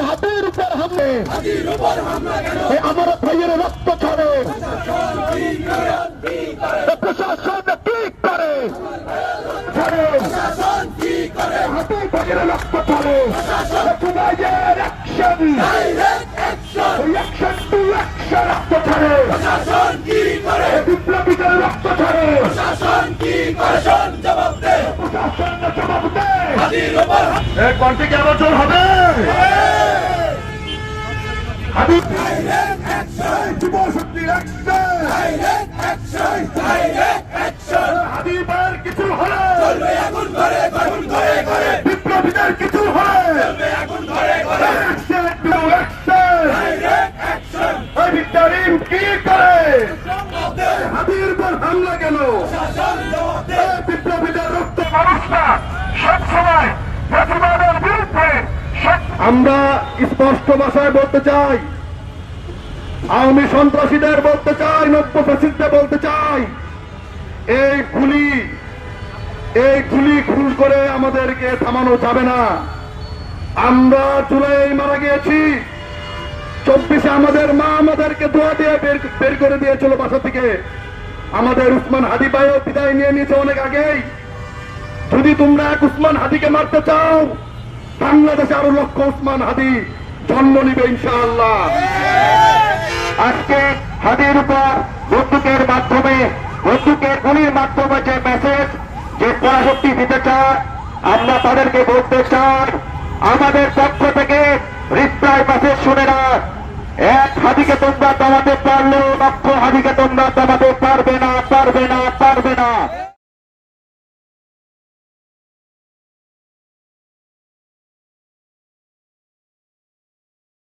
হাতের উপর হামলে আমার ভাইয়ের রক্ত ছড়ে প্রশাসন কি করে হাতের ভাইয়ের রক্ত ছড়ে রক্ত ছড়ে বিপ্লবীদের রক্ত ছড়ে প্রশাসন জবাব দেয় কণ্ঠে কি আবার জোর হবে হাবিবের কিছু হলে বিপ্লবীদের কিছু হলে কি করে হাবির পর হামলা কেন বিপ্লবীদের রক্ত মানুষরা সবসময় প্রতিবাদের বিরুদ্ধে। আমরা স্পষ্ট ভাষায় বলতে চাই, আওয়ামী সন্ত্রাসীদের বলতে চাই, নব্য ফ্যাসিস্টদের বলতে চাই, এই গুলি খুন করে আমাদেরকে থামানো যাবে না। আমরা জুলাই মারা গিয়েছি, 24-এ আমাদের মা আমাদেরকে দোয়া দিয়ে বের করে দিয়েছিল বাসা থেকে। আমাদের উসমান হাদি ভাইও বিদায় নিয়ে নিয়েছে অনেক আগেই। যদি তোমরা এক উসমান হাদিকে মারতে চাও, বাংলাদেশে আরো লক্ষ উসমান হাদি জন্ম নিবে ইনশাআল্লাহ। আজকে হাদির উপর বন্দুকের মাধ্যমে, বন্দুকের গুলির মাধ্যমে যে মেসেজ, যে পরাশক্তি দিতে চায়, আমরা তাদেরকে বলতে চাই, আমাদের পক্ষ থেকে রিপ্লাই মেসেজ শুনে না। এক হাদিকে তোমরা দমাতে পারলেও লক্ষ হাদিকে তোমরা দমাতে পারবে না।